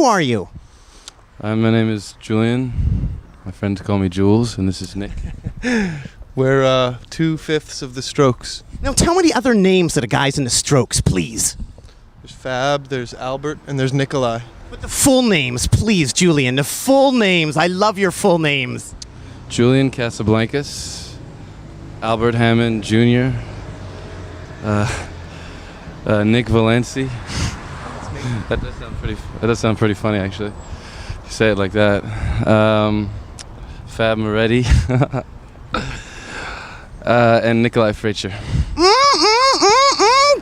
Who are you? My name is Julian. My friends call me Jules, and this is Nick. We're 2/5 of the Strokes. Now tell me the other names of the guys in the Strokes, please. There's Fab, there's Albert, and there's Nikolai. But the full names, please, Julian. The full names. I love your full names. Julian Casablancas, Albert Hammond Jr., Nick Valenci. That does sound pretty funny, actually. You say it like that. Fab Moretti. And Nikolai Fraiture.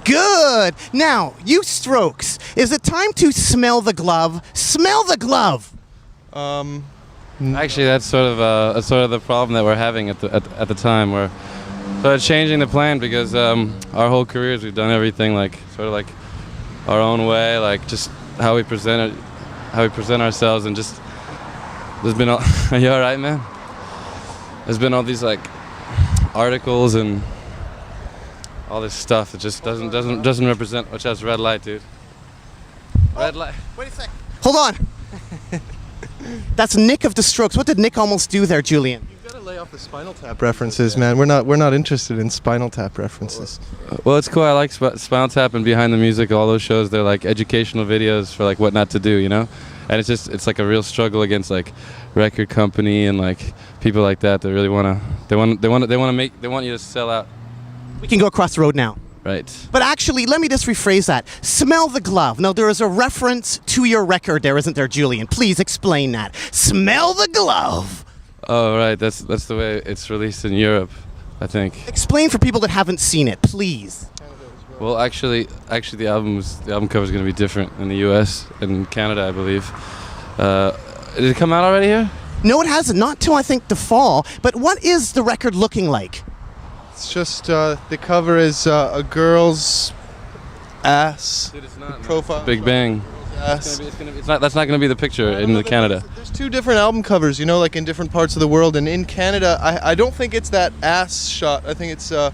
Good. Now, you Strokes, is it time to smell the glove? Smell the glove. Actually, that's sort of the problem that we're having at the time. We're sort of changing the plan because our whole careers we've done everything like sort of like our own way, like just how we present ourselves, and just there's been all. Are you all right, man? There's been all these like articles and all this stuff that just doesn't represent. Which has red light, dude. Red light. Wait a sec. Hold on. That's Nick of the Strokes. What did Nick almost do there, Julian? You've got to lay off the Spinal Tap references, man. We're not interested in Spinal Tap references. Well, it's cool. I like Spinal Tap and Behind the Music. All those shows, they're like educational videos for like what not to do, you know. And it's like a real struggle against like record company and like people like that that really want you to sell out. We can go across the road now. Right. But actually, let me just rephrase that. Smell the glove. Now, there is a reference to your record there, isn't there, Julian? Please explain that. Smell the glove. Oh, right. That's the way it's released in Europe, I think. Explain for people that haven't seen it, please. Well, actually, the album cover is going to be different in the U.S. and Canada, I believe. Did it come out already here? No, it hasn't. Not till I think the fall. But what is the record looking like? It's just the cover is a girl's ass. Dude, it's not profile. Big Bang. Ass. That's not going to be the picture in Canada. There's two different album covers, you know, like in different parts of the world. And in Canada, I don't think it's that ass shot. I think it's a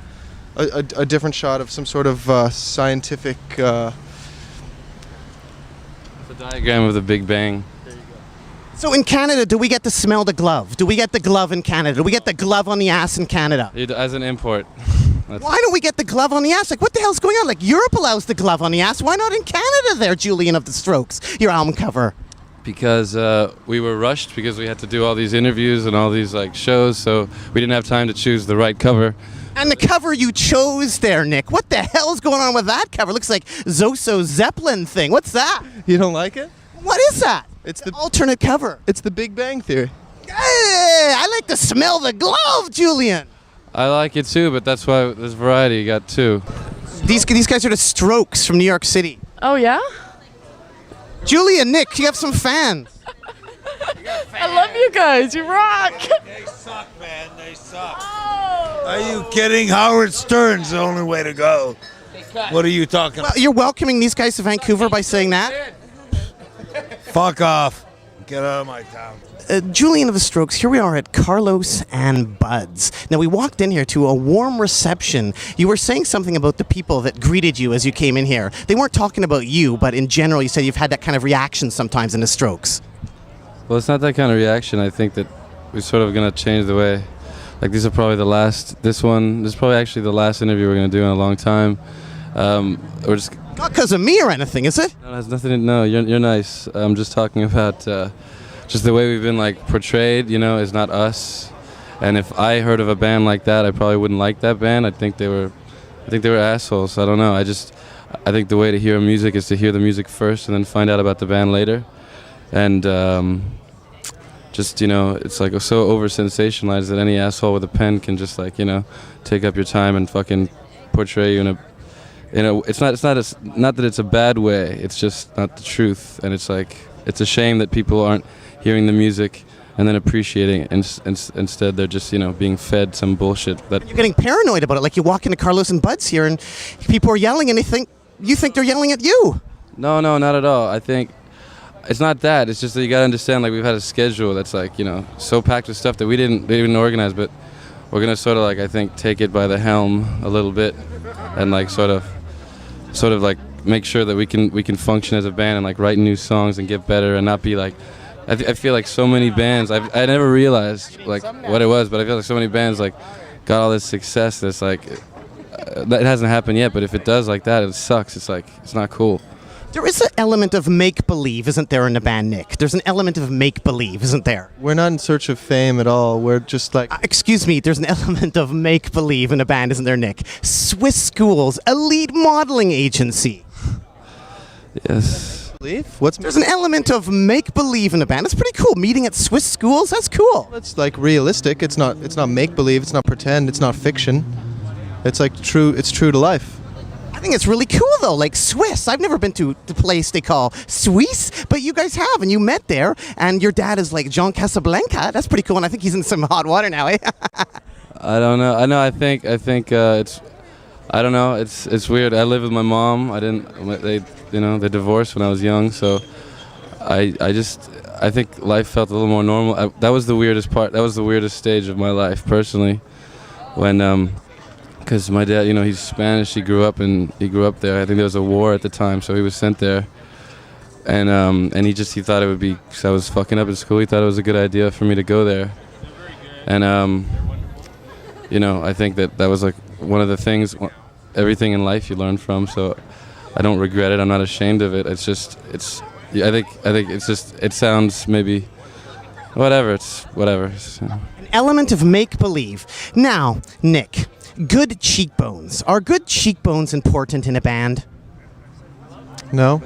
different shot of some sort of scientific. It's a diagram of the Big Bang. So in Canada, do we get to smell the glove? Do we get the glove in Canada? Do we get the glove on the ass in Canada? As an import. Why don't we get the glove on the ass? Like, what the hell's going on? Like, Europe allows the glove on the ass. Why not in Canada there, Julian of the Strokes, your album cover? Because we were rushed because we had to do all these interviews and all these like shows, so we didn't have time to choose the right cover. And the cover you chose there, Nick, what the hell's going on with that cover? Looks like Zoso Zeppelin thing. What's that? You don't like it? What is that? It's the alternate cover. It's the Big Bang Theory. Hey, I like to smell the glove, Julian. I like it too, but that's why there's variety. You got two. These guys are the Strokes from New York City. Oh, yeah? Julian, Nick, you have some fans. I love you guys. You rock. They suck, man. They suck. Oh. Are you kidding? Howard Stern's the only way to go. What are you talking about? Well, you're welcoming these guys to Vancouver by saying that? Fuck off. Get out of my town. Julian of the Strokes, here we are at Carlos and Bud's. Now, we walked in here to a warm reception. You were saying something about the people that greeted you as you came in here. They weren't talking about you, but in general, you said you've had that kind of reaction sometimes in the Strokes. Well, it's not that kind of reaction. I think that we're sort of going to change the way. Like, these are probably this is probably actually the last interview we're going to do in a long time. We're just... Not because of me or anything, is it? No, it has nothing to... No, you're nice. I'm just talking about... just the way we've been like portrayed, you know, is not us. And if I heard of a band like that, I probably wouldn't like that band. I think they were assholes. I don't know. I think the way to hear music is to hear the music first and then find out about the band later. And just, you know, it's like so over sensationalized that any asshole with a pen can just like, you know, take up your time and fucking portray you in a it's not that it's a bad way. It's just not the truth. And it's like it's a shame that people aren't hearing the music and then appreciating it. Instead, they're just, you know, being fed some bullshit. That You're getting paranoid about it. Like you walk into Carlos and Bud's here and people are yelling and you think they're yelling at you. No, not at all. I think it's not that. It's just that you got to understand, like, we've had a schedule that's, like, you know, so packed with stuff that we didn't even organize, but we're going to sort of, like, I think, take it by the helm a little bit and, like, sort of like make sure that we can function as a band and like write new songs and get better and not be like. I feel like so many bands. I never realized like what it was, but I feel like so many bands like got all this success that's like that hasn't happened yet. But if it does like that, it sucks. It's like it's not cool. There is an element of make-believe, isn't there, in the band, Nick? There's an element of make-believe, isn't there? We're not in search of fame at all. We're just like... Excuse me, there's an element of make-believe in a band, isn't there, Nick? Swiss Schools, elite modeling agency. Yes. There's an element of make-believe in a band. It's pretty cool. Meeting at Swiss Schools, that's cool. It's like realistic. It's not make-believe. It's not pretend. It's not fiction. It's like true. It's true to life. I think it's really cool, though, like Swiss. I've never been to the place they call Suisse, but you guys have, and you met there, and your dad is like John Casablanca. That's pretty cool, and I think he's in some hot water now, eh? I don't know. I know. I think it's. I don't know. It's weird. I live with my mom. They divorced when I was young, so I think life felt a little more normal. That was the weirdest part. That was the weirdest stage of my life, personally, when because my dad, he's Spanish. He grew up there. I think there was a war at the time, so he was sent there. And he thought it would be, because I was fucking up in school, he thought it was a good idea for me to go there. And, I think that was like one of the things, everything in life you learn from, so I don't regret it. I'm not ashamed of it. I think it sounds maybe, whatever, it's whatever. An element of make-believe. Now, Nick, good cheekbones. Are good cheekbones important in a band? No.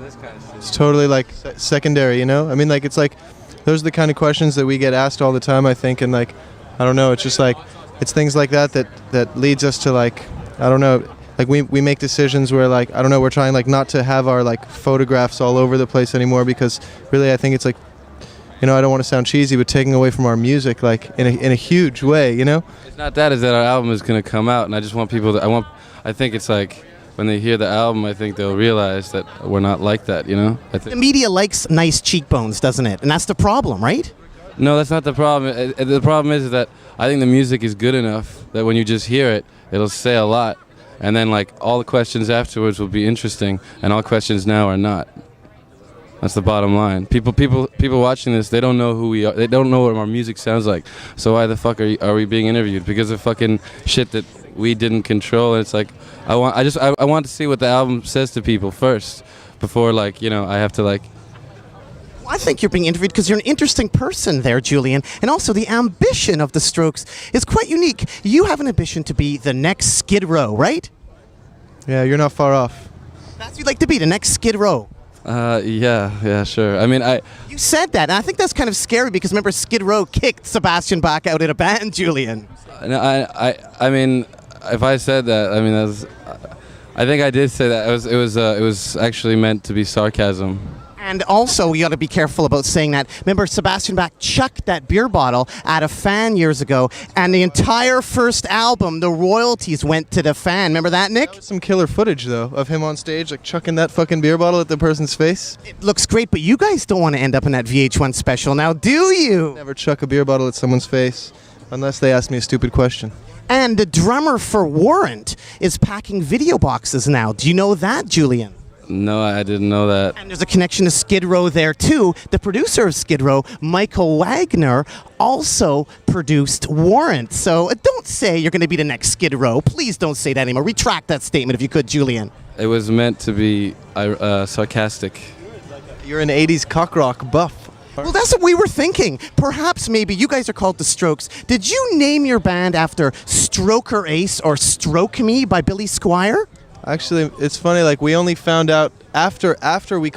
It's totally like secondary, I mean, like, it's like, those are the kind of questions that we get asked all the time, I think, and like, I don't know, it's just like, it's things like that leads us to like, I don't know, like we make decisions where like, I don't know, we're trying like not to have our like photographs all over the place anymore, because really I think it's like, I don't want to sound cheesy, but taking away from our music, like in a huge way, It's not that, it's that our album is going to come out, and I just want people to, I think it's like, when they hear the album, I think they'll realize that we're not like that, I think The media likes nice cheekbones, doesn't it? And that's the problem, right? No, that's not the problem. The problem is that I think the music is good enough that when you just hear it, it'll say a lot. And then like all the questions afterwards will be interesting, and all questions now are not. That's the bottom line. People watching this, they don't know who we are. They don't know what our music sounds like. So why the fuck are we being interviewed? Because of fucking shit that we didn't control. And it's like I want to see what the album says to people first before like I have to like. I think you're being interviewed because you're an interesting person there, Julian. And also the ambition of the Strokes is quite unique. You have an ambition to be the next Skid Row, right? Yeah, you're not far off. That's what you'd like to be, the next Skid Row. Yeah, sure. I mean, You said that, and I think that's kind of scary because remember Skid Row kicked Sebastian Bach out of a band, Julian. I mean, if I said that, I mean, I think I did say that. It was actually meant to be sarcasm. And also, we got to be careful about saying that. Remember, Sebastian Bach chucked that beer bottle at a fan years ago, and the entire first album, the royalties went to the fan. Remember that, Nick? That was some killer footage, though, of him on stage, like chucking that fucking beer bottle at the person's face. It looks great, but you guys don't want to end up in that VH1 special now, do you? Never chuck a beer bottle at someone's face, unless they ask me a stupid question. And the drummer for Warrant is packing video boxes now. Do you know that, Julian? No, I didn't know that. And there's a connection to Skid Row there, too. The producer of Skid Row, Michael Wagner, also produced Warrant. So don't say you're going to be the next Skid Row. Please don't say that anymore. Retract that statement if you could, Julian. It was meant to be sarcastic. You're an 80s cock rock buff. Well, that's what we were thinking. Perhaps maybe you guys are called the Strokes. Did you name your band after Stroker Ace or Stroke Me by Billy Squier? Actually, it's funny. Like we only found out after we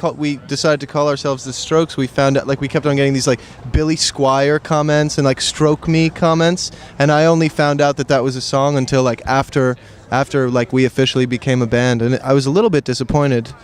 decided to call ourselves the Strokes. We found out like we kept on getting these like Billy Squier comments and like Stroke Me comments, and I only found out that was a song until like after like we officially became a band, and I was a little bit disappointed